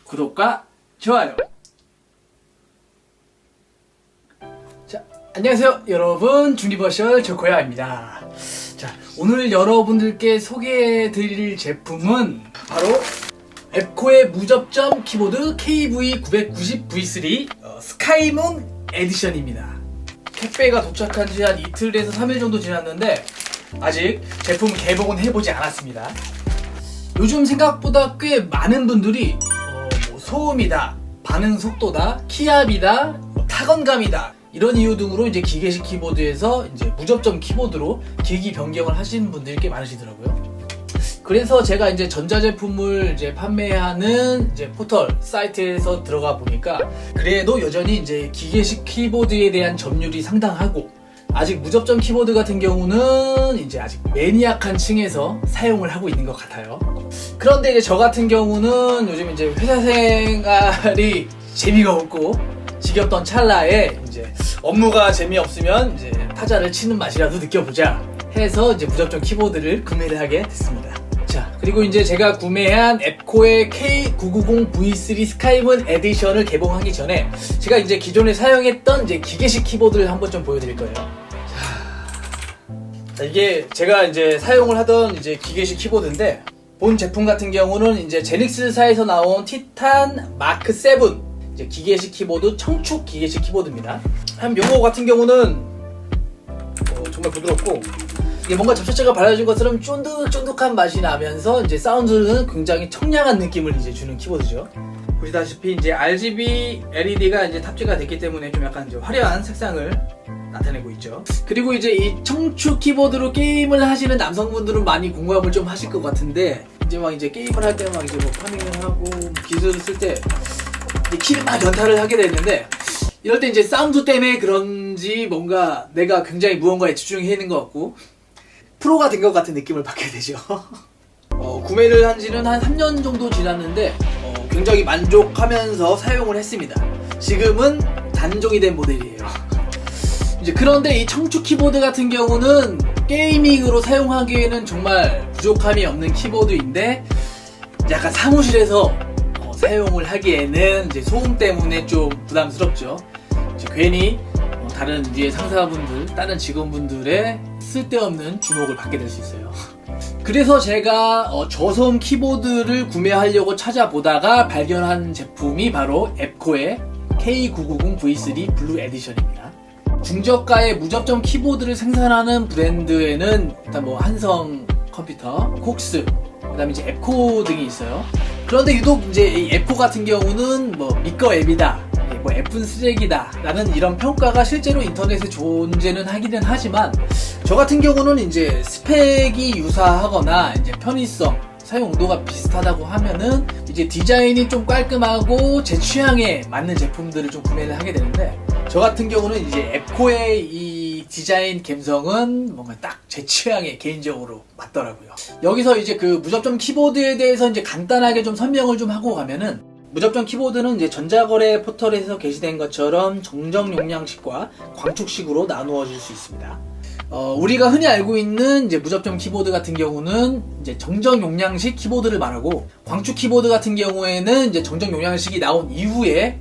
구독과 좋아요. 자, 안녕하세요 여러분, 주니버셜 조코야입니다. 자, 오늘 여러분들께 소개해드릴 제품은 바로 앱코의 무접점 키보드 KV990V3 스카이문 에디션입니다. 택배가 도착한 지 한 이틀에서 3일 정도 지났는데 아직 제품 개봉은 해보지 않았습니다. 요즘 생각보다 꽤 많은 분들이 소음이다, 반응 속도다, 키압이다, 타건감이다 이런 이유 등으로 이제 기계식 키보드에서 이제 무접점 키보드로 기기 변경을 하시는 분들이 꽤 많으시더라고요. 그래서 제가 이제 전자제품을 이제 판매하는 이제 포털 사이트에서 들어가 보니까 그래도 여전히 이제 기계식 키보드에 대한 점유율이 상당하고 아직 무접점 키보드 같은 경우는 이제 아직 매니악한 층에서 사용을 하고 있는 것 같아요. 그런데 이제 저 같은 경우는 요즘 이제 회사 생활이 재미가 없고 지겹던 찰나에 이제 업무가 재미없으면 이제 타자를 치는 맛이라도 느껴보자 해서 이제 무접점 키보드를 구매를 하게 됐습니다. 자, 그리고 이제 제가 구매한 앱코의 K990V3 스카이문 에디션을 개봉하기 전에 제가 이제 기존에 사용했던 이제 기계식 키보드를 한번 좀 보여드릴 거예요. 자, 이게 제가 이제 사용을 하던 이제 기계식 키보드인데 본 제품 같은 경우는 이제 제닉스사에서 나온 티탄 마크 7 이제 기계식 키보드 청축 기계식 키보드입니다. 한 요거 같은 경우는 정말 부드럽고 이게 뭔가 접착제가 발라진 것처럼 쫀득쫀득한 맛이 나면서 이제 사운드는 굉장히 청량한 느낌을 이제 주는 키보드죠. 보시다시피 이제 RGB LED가 이제 탑재가 됐기 때문에 좀 약간 이제 화려한 색상을 나타내고 있죠. 그리고 이제 이 청축 키보드로 게임을 하시는 남성분들은 많이 공감을 좀 하실 것 같은데 이제 막 이제 게임을 할 때 막 이제 뭐 파밍을 하고 기술을 쓸 때 키를 막 연타를 하게 되는데 이럴 때 이제 사운드 때문에 그런지 뭔가 내가 굉장히 무언가에 집중해 있는 것 같고 프로가 된 것 같은 느낌을 받게 되죠. 구매를 한 지는 한 3년 정도 지났는데 굉장히 만족하면서 사용을 했습니다. 지금은 단종이 된 모델이에요. 이제 그런데 이 청축 키보드 같은 경우는 게이밍으로 사용하기에는 정말 부족함이 없는 키보드인데 약간 사무실에서 사용을 하기에는 이제 소음 때문에 좀 부담스럽죠. 이제 괜히 다른 위에 상사분들, 다른 직원분들의 쓸데없는 주목을 받게 될 수 있어요. 그래서 제가 저소음 키보드를 구매하려고 찾아보다가 발견한 제품이 바로 앱코의 K990V3 블루 에디션입니다. 중저가의 무접점 키보드를 생산하는 브랜드에는 일단 뭐 한성 컴퓨터, 콕스, 그 다음에 이제 앱코 등이 있어요. 그런데 유독 이제 이 앱코 같은 경우는 뭐 미꺼 앱이다, 뭐 앱은 쓰레기다 라는 이런 평가가 실제로 인터넷에 존재는 하기는 하지만 저 같은 경우는 이제 스펙이 유사하거나 이제 편의성, 사용 용도가 비슷하다고 하면은 이제 디자인이 좀 깔끔하고 제 취향에 맞는 제품들을 좀 구매를 하게 되는데 저 같은 경우는 이제 앱코의 이 디자인 감성은 뭔가 딱 제 취향에 개인적으로 맞더라고요. 여기서 이제 그 무접점 키보드에 대해서 이제 간단하게 좀 설명을 좀 하고 가면은 무접점 키보드는 이제 전자거래 포털에서 게시된 것처럼 정정 용량식과 광축식으로 나누어질 수 있습니다. 우리가 흔히 알고 있는 이제 무접점 키보드 같은 경우는 이제 정정 용량식 키보드를 말하고 광축 키보드 같은 경우에는 이제 정정 용량식이 나온 이후에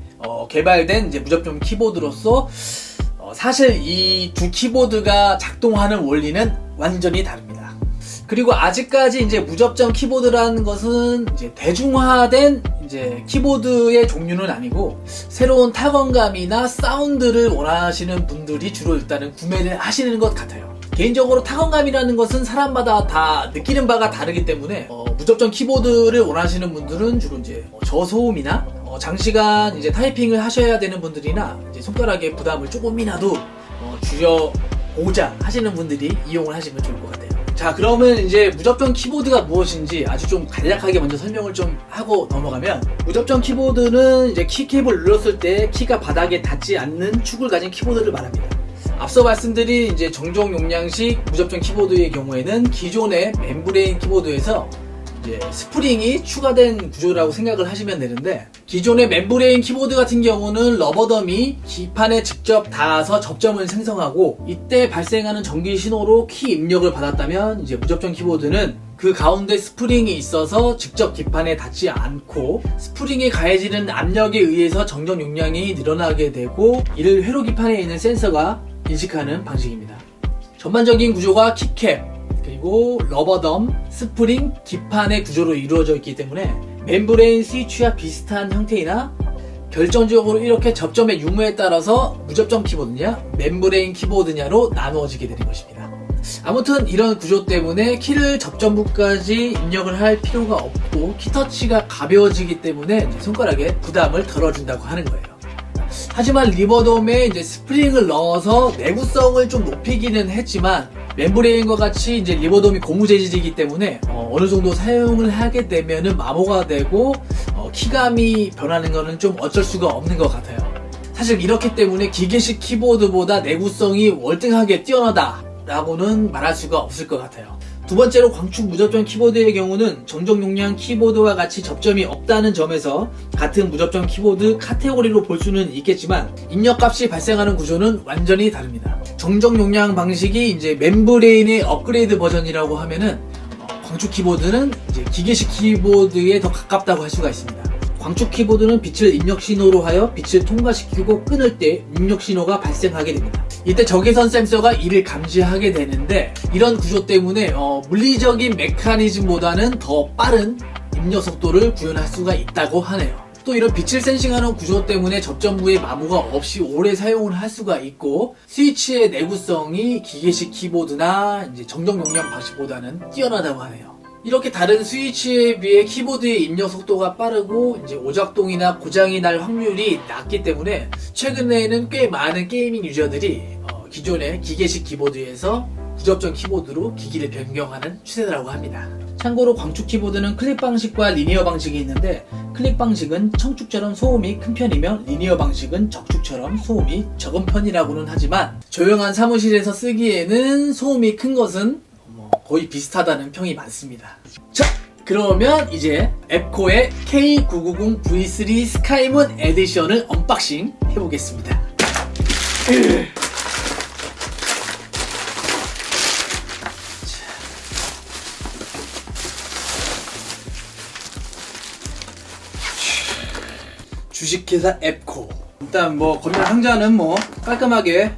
개발된 이제 무접점 키보드로서 사실 이 두 키보드가 작동하는 원리는 완전히 다릅니다. 그리고 아직까지 이제 무접점 키보드라는 것은 이제 대중화된 이제 키보드의 종류는 아니고 새로운 타건감이나 사운드를 원하시는 분들이 주로 일단은 구매를 하시는 것 같아요. 개인적으로 타건감이라는 것은 사람마다 다 느끼는 바가 다르기 때문에 무접점 키보드를 원하시는 분들은 주로 이제 저소음이나 장시간 이제 타이핑을 하셔야 되는 분들이나 이제 손가락에 부담을 조금이라도 줄여보자 하시는 분들이 이용을 하시면 좋을 것 같아요. 자, 그러면 이제 무접점 키보드가 무엇인지 아주 좀 간략하게 먼저 설명을 좀 하고 넘어가면 무접점 키보드는 이제 키캡을 눌렀을 때 키가 바닥에 닿지 않는 축을 가진 키보드를 말합니다. 앞서 말씀드린 이제 정정 용량식 무접점 키보드의 경우에는 기존의 멤브레인 키보드에서 이제 스프링이 추가된 구조라고 생각을 하시면 되는데 기존의 멤브레인 키보드 같은 경우는 러버덤이 기판에 직접 닿아서 접점을 생성하고 이때 발생하는 전기 신호로 키 입력을 받았다면 이제 무접점 키보드는 그 가운데 스프링이 있어서 직접 기판에 닿지 않고 스프링에 가해지는 압력에 의해서 정적 용량이 늘어나게 되고 이를 회로 기판에 있는 센서가 인식하는 방식입니다. 전반적인 구조가 키캡, 그리고 러버덤, 스프링, 기판의 구조로 이루어져 있기 때문에 멤브레인 스위치와 비슷한 형태이나 결정적으로 이렇게 접점의 유무에 따라서 무접점 키보드냐 멤브레인 키보드냐로 나누어지게 되는 것입니다. 아무튼 이런 구조 때문에 키를 접점부까지 입력을 할 필요가 없고 키터치가 가벼워지기 때문에 손가락에 부담을 덜어준다고 하는 거예요. 하지만 리버돔에 이제 스프링을 넣어서 내구성을 좀 높이기는 했지만 멤브레인과 같이 이제 리버돔이 고무 재질이기 때문에 어느 정도 사용을 하게 되면은 마모가 되고 키감이 변하는 거는 좀 어쩔 수가 없는 것 같아요. 사실 이렇기 때문에 기계식 키보드보다 내구성이 월등하게 뛰어나다 라고는 말할 수가 없을 것 같아요. 두 번째로 광축 무접점 키보드의 경우는 정적 용량 키보드와 같이 접점이 없다는 점에서 같은 무접점 키보드 카테고리로 볼 수는 있겠지만 입력값이 발생하는 구조는 완전히 다릅니다. 정적 용량 방식이 이제 멤브레인의 업그레이드 버전이라고 하면은 광축 키보드는 이제 기계식 키보드에 더 가깝다고 할 수가 있습니다. 광축 키보드는 빛을 입력 신호로 하여 빛을 통과시키고 끊을 때 입력 신호가 발생하게 됩니다. 이때 적외선 센서가 이를 감지하게 되는데 이런 구조 때문에 물리적인 메커니즘보다는 더 빠른 입력 속도를 구현할 수가 있다고 하네요. 또 이런 빛을 센싱하는 구조 때문에 접점부에 마모가 없이 오래 사용을 할 수가 있고 스위치의 내구성이 기계식 키보드나 이제 정적 용량 방식보다는 뛰어나다고 하네요. 이렇게 다른 스위치에 비해 키보드의 입력 속도가 빠르고 이제 오작동이나 고장이 날 확률이 낮기 때문에 최근에는 꽤 많은 게이밍 유저들이 기존의 기계식 키보드에서 무접점 키보드로 기기를 변경하는 추세라고 합니다. 참고로 광축 키보드는 클릭 방식과 리니어 방식이 있는데 클릭 방식은 청축처럼 소음이 큰 편이며 리니어 방식은 적축처럼 소음이 적은 편이라고는 하지만 조용한 사무실에서 쓰기에는 소음이 큰 것은 거의 비슷하다는 평이 많습니다. 자, 그러면 이제 앱코의 K990V3 스카이문 에디션을 언박싱 해보겠습니다. 주식회사 앱코. 일단 뭐 건면 상자는 뭐 깔끔하게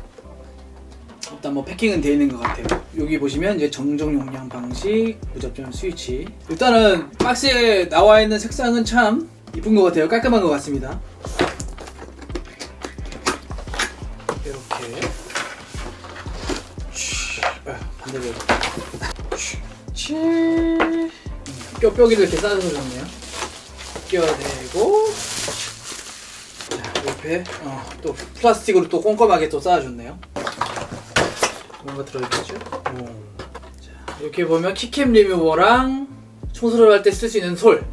일단 뭐 패킹은 되어 있는 것 같아요. 여기 보시면 이제 정적 용량 방식, 무접점 스위치. 일단은 박스에 나와 있는 색상은 참 이쁜 것 같아요. 깔끔한 것 같습니다. 이렇게 반대로 뼈뼈기를 이렇게 싸서 줬네요. 껴대고 옆에 또 플라스틱으로 또 꼼꼼하게 또 쌓아줬네요. 뭔가 들어있겠죠? 자, 이렇게 보면 키캡 리무버랑 청소를 할 때 쓸 수 있는 솔.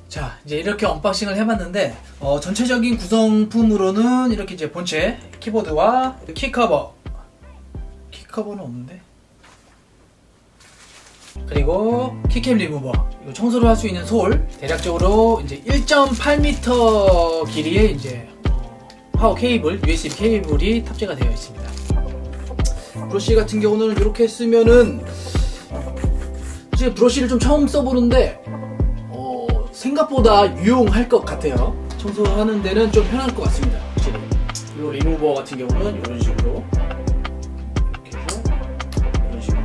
자, 이제 이렇게 언박싱을 해봤는데 전체적인 구성품으로는 이렇게 이제 본체 키보드와 키커버. 키커버는 없는데. 그리고 키캡 리무버. 이거 청소를 할 수 있는 솔. 대략적으로 이제 1.8m 길이의 이제 파워 케이블, USB 케이블이 탑재가 되어 있습니다. 브러쉬 같은 경우는 이렇게 쓰면은 사실 브러쉬를 좀 처음 써보는데 생각보다 유용할 것 같아요. 청소하는 데는 좀 편할 것 같습니다. 확실히. 그리고 리무버 같은 경우는 이런 식으로 이렇게 해서 이런 식으로.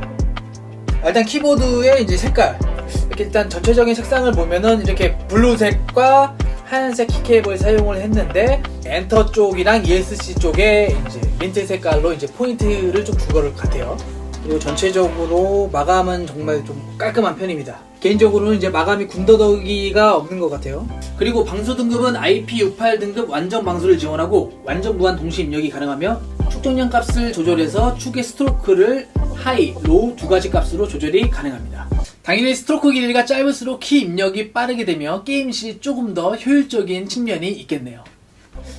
일단 키보드의 이제 색깔 이렇게 일단 전체적인 색상을 보면은 이렇게 블루색과 하얀색 키캡을 사용을 했는데 엔터 쪽이랑 ESC 쪽에 이제 민트 색깔로 이제 포인트를 좀 준 것 같아요. 그리고 전체적으로 마감은 정말 좀 깔끔한 편입니다. 개인적으로는 이제 마감이 군더더기가 없는 것 같아요. 그리고 방수 등급은 IP68 등급 완전 방수를 지원하고 완전 무한 동시 입력이 가능하며 축적량 값을 조절해서 축의 스트로크를 하이, 로우 두 가지 값으로 조절이 가능합니다. 당연히 스트로크 길이가 짧을수록 키 입력이 빠르게 되며 게임 시 조금 더 효율적인 측면이 있겠네요.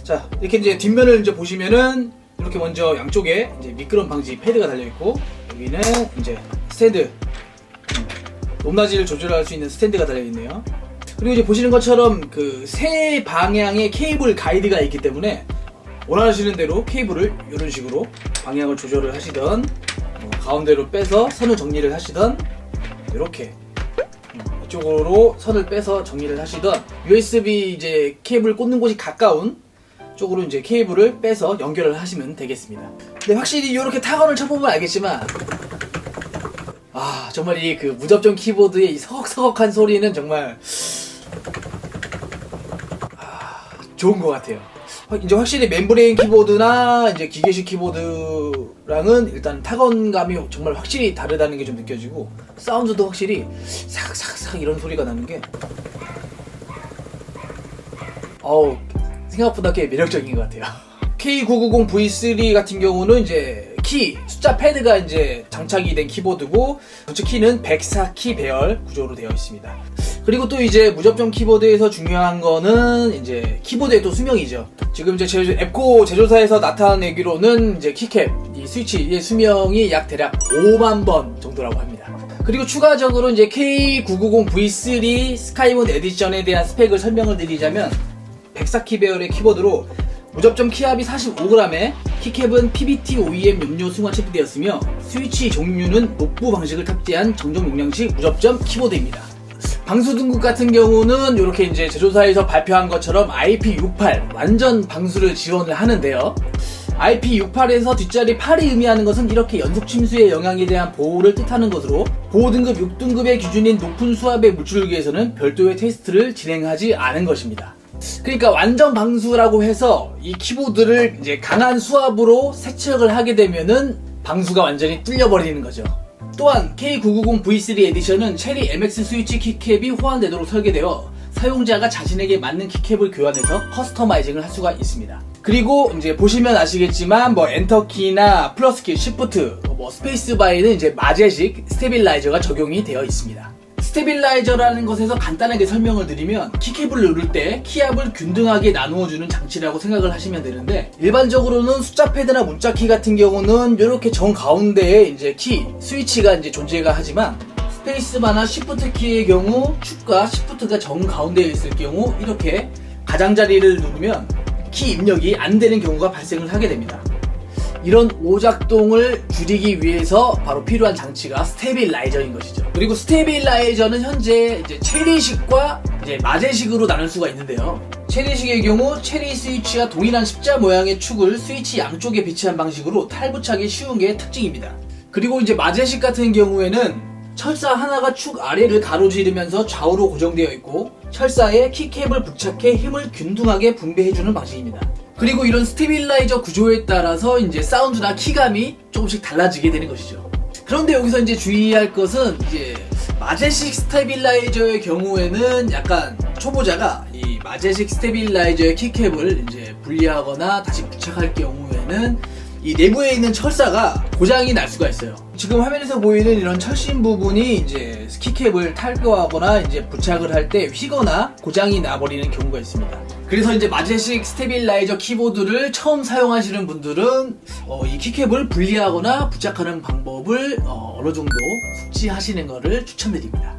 자, 이렇게 이제 뒷면을 이제 보시면은 이렇게 먼저 양쪽에 이제 미끄럼 방지 패드가 달려 있고 여기는 이제 스탠드 높낮이를 조절할 수 있는 스탠드가 달려 있네요. 그리고 이제 보시는 것처럼 그 세 방향의 케이블 가이드가 있기 때문에 원하시는 대로 케이블을 이런 식으로 방향을 조절을 하시던 가운데로 빼서 선을 정리를 하시던 이렇게 이쪽으로 선을 빼서 정리를 하시던 USB 이제 케이블 꽂는 곳이 가까운 쪽으로 이제 케이블을 빼서 연결을 하시면 되겠습니다. 근데 확실히 이렇게 타건을 쳐보면 알겠지만 정말 이 그 무접점 키보드의 이 서걱서걱한 소리는 정말 좋은 것 같아요. 이제 확실히 멤브레인 키보드나 이제 기계식 키보드랑은 일단 타건감이 정말 확실히 다르다는 게 좀 느껴지고, 사운드도 확실히 삭삭삭 이런 소리가 나는 게 생각보다 꽤 매력적인 것 같아요. K990V3 같은 경우는 이제 키, 숫자 패드가 이제 장착이 된 키보드고, 우측 키는 104키 배열 구조로 되어 있습니다. 그리고 또 이제 무접점 키보드에서 중요한 거는 이제 키보드의 또 수명이죠. 지금 이제 앱코 제조사에서 나타내기로는 이제 키캡, 이 스위치의 수명이 약 대략 5만 번 정도라고 합니다. 그리고 추가적으로 이제 K990V3 스카이문 에디션에 대한 스펙을 설명을 드리자면, 104키 배열의 키보드로 무접점 키압이 45g에 키캡은 PBT OEM 염료 승화 채비되었으며, 스위치 종류는 녹부 방식을 탑재한 정정 용량식 무접점 키보드입니다. 방수 등급 같은 경우는 이렇게 이제 제조사에서 발표한 것처럼 IP68 완전 방수를 지원을 하는데요. IP68에서 뒷자리 8이 의미하는 것은 이렇게 연속 침수의 영향에 대한 보호를 뜻하는 것으로, 보호 등급 6등급의 기준인 높은 수압의 물줄기에서는 별도의 테스트를 진행하지 않은 것입니다. 그러니까 완전 방수라고 해서 이 키보드를 이제 강한 수압으로 세척을 하게 되면은 방수가 완전히 뚫려버리는 거죠. 또한 K990V3 에디션은 체리 MX 스위치 키캡이 호환되도록 설계되어 사용자가 자신에게 맞는 키캡을 교환해서 커스터마이징을 할 수가 있습니다. 그리고 이제 보시면 아시겠지만 엔터키나 플러스키, 시프트, 스페이스바에는 이제 마제식 스테빌라이저가 적용이 되어 있습니다. 스테빌라이저라는 것에서 간단하게 설명을 드리면, 키캡을 누를 때 키압을 균등하게 나누어주는 장치라고 생각을 하시면 되는데, 일반적으로는 숫자 패드나 문자 키 같은 경우는 이렇게 정 가운데에 이제 키, 스위치가 이제 존재가 하지만, 스페이스바나 시프트 키의 경우 축과 시프트가 정 가운데에 있을 경우 이렇게 가장자리를 누르면 키 입력이 안 되는 경우가 발생을 하게 됩니다. 이런 오작동을 줄이기 위해서 바로 필요한 장치가 스테빌라이저인 것이죠. 그리고 스테빌라이저는 현재 이제 체리식과 이제 마제식으로 나눌 수가 있는데요. 체리식의 경우 체리 스위치와 동일한 십자 모양의 축을 스위치 양쪽에 배치한 방식으로 탈부착이 쉬운 게 특징입니다. 그리고 이제 마제식 같은 경우에는 철사 하나가 축 아래를 가로지르면서 좌우로 고정되어 있고, 철사에 키캡을 부착해 힘을 균등하게 분배해주는 방식입니다. 그리고 이런 스테빌라이저 구조에 따라서 이제 사운드나 키감이 조금씩 달라지게 되는 것이죠. 그런데 여기서 이제 주의할 것은, 이제 마제식 스테빌라이저의 경우에는 약간 초보자가 이 마제식 스테빌라이저의 키캡을 이제 분리하거나 다시 부착할 경우에는 이 내부에 있는 철사가 고장이 날 수가 있어요. 지금 화면에서 보이는 이런 철심 부분이 이제 키캡을 탈거하거나 이제 부착을 할 때 휘거나 고장이 나버리는 경우가 있습니다. 그래서 이제 마제식 스테빌라이저 키보드를 처음 사용하시는 분들은 이 키캡을 분리하거나 부착하는 방법을 어느 정도 숙지하시는 것을 추천드립니다.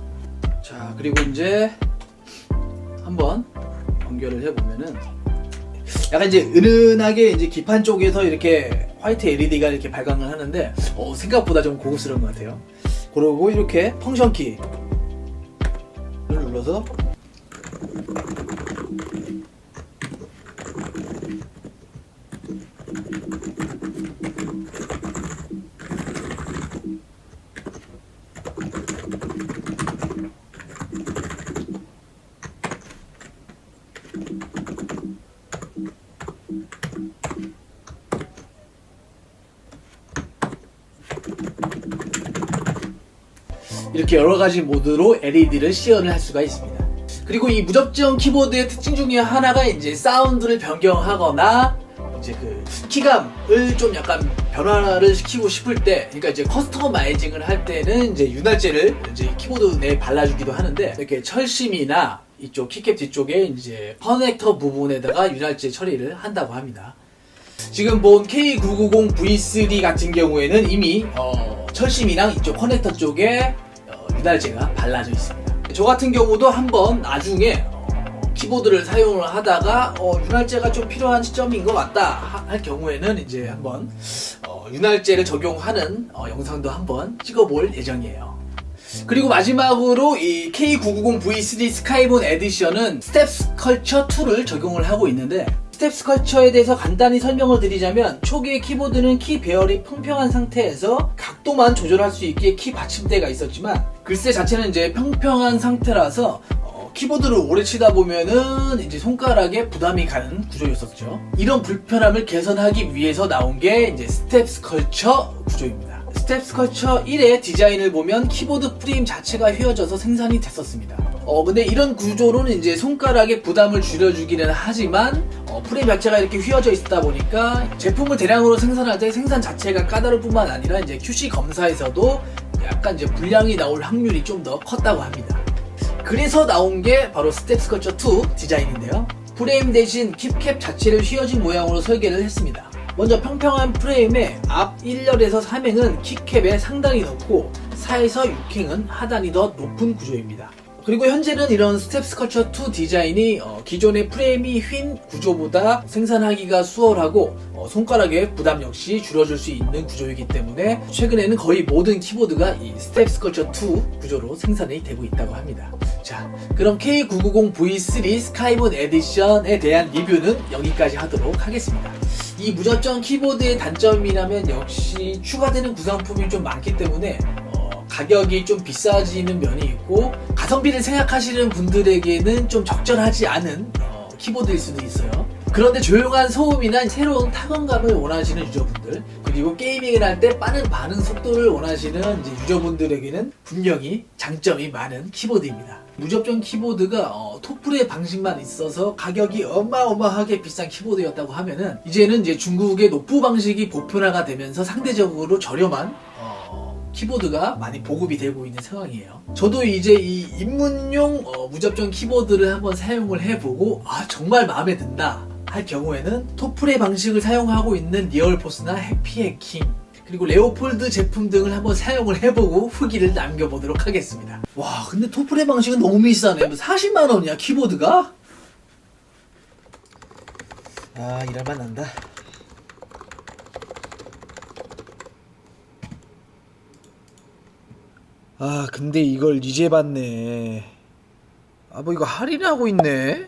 자, 그리고 이제 한번 연결을 해보면은 약간 이제 은은하게 이제 기판 쪽에서 이렇게 화이트 LED가 이렇게 발광을 하는데 생각보다 좀 고급스러운 것 같아요. 그리고 이렇게 펑션 키를 눌러서 이렇게 여러가지 모드로 LED를 시연을 할 수가 있습니다. 그리고 이 무접점 키보드의 특징 중에 하나가 이제 사운드를 변경하거나 이제 그 키감을 좀 약간 변화를 시키고 싶을 때, 그러니까 이제 커스터마이징을 할 때는 이제 윤활제를 이제 키보드 내에 발라주기도 하는데, 이렇게 철심이나 이쪽 키캡 뒤쪽에 이제 커넥터 부분에다가 윤활제 처리를 한다고 합니다. 지금 본 K990V3 같은 경우에는 이미 철심이랑 이쪽 커넥터 쪽에 윤활제가 발라져 있습니다. 저 같은 경우도 한번 나중에 키보드를 사용을 하다가 윤활제가 좀 필요한 시점인 것 같다 할 경우에는 이제 한번 윤활제를 적용하는 영상도 한번 찍어볼 예정이에요. 그리고 마지막으로 이 K990V3 스카이본 에디션은 스텝스 컬처 2를 적용을 하고 있는데, 스텝스 컬처에 대해서 간단히 설명을 드리자면, 초기의 키보드는 키 배열이 평평한 상태에서 각도만 조절할 수 있게 키 받침대가 있었지만, 글씨 자체는 이제 평평한 상태라서 키보드를 오래 치다 보면은 이제 손가락에 부담이 가는 구조였었죠. 이런 불편함을 개선하기 위해서 나온 게 이제 스텝스 컬처 구조입니다. 스텝스 컬처 1의 디자인을 보면 키보드 프레임 자체가 휘어져서 생산이 됐었습니다. 근데 이런 구조로는 이제 손가락의 부담을 줄여주기는 하지만 프레임 자체가 이렇게 휘어져 있다 보니까 제품을 대량으로 생산할 때 생산 자체가 까다로울 뿐만 아니라 이제 QC 검사에서도 약간 이제 불량이 나올 확률이 좀 더 컸다고 합니다. 그래서 나온 게 바로 스텝스 컬처 2 디자인인데요. 프레임 대신 킵캡 자체를 휘어진 모양으로 설계를 했습니다. 먼저 평평한 프레임의 앞 1열에서 3행은 킵캡에 상당히 높고 4에서 6행은 하단이 더 높은 구조입니다. 그리고 현재는 이런 스텝스 컬처 2 디자인이 기존의 프레임이 휜 구조보다 생산하기가 수월하고 손가락의 부담 역시 줄여줄 수 있는 구조이기 때문에 최근에는 거의 모든 키보드가 이 스텝스 컬처 2 구조로 생산이 되고 있다고 합니다. 자, 그럼 K990V3 스카이본 에디션에 대한 리뷰는 여기까지 하도록 하겠습니다. 이 무접점 키보드의 단점이라면 역시 추가되는 구성품이 좀 많기 때문에 가격이 좀 비싸지는 면이 있고, 가성비를 생각하시는 분들에게는 좀 적절하지 않은 키보드일 수도 있어요. 그런데 조용한 소음이나 새로운 타건감을 원하시는 유저분들, 그리고 게이밍을 할 때 빠른 반응 속도를 원하시는 이제 유저분들에게는 분명히 장점이 많은 키보드입니다. 무접점 키보드가 토프레 방식만 있어서 가격이 어마어마하게 비싼 키보드였다고 하면은, 이제는 이제 중국의 노프 방식이 보편화가 되면서 상대적으로 저렴한 키보드가 많이 보급이 되고 있는 상황이에요. 저도 이제 이 입문용 무접점 키보드를 한번 사용을 해보고 정말 마음에 든다 할 경우에는 토프레 방식을 사용하고 있는 리얼포스나 해피해킹, 그리고 레오폴드 제품 등을 한번 사용을 해보고 후기를 남겨보도록 하겠습니다. 와, 근데 토프레 방식은 너무 비싸네. 40만원이야 키보드가? 일할만 난다. 근데 이걸 이제 봤네. 뭐 이거 할인하고 있네.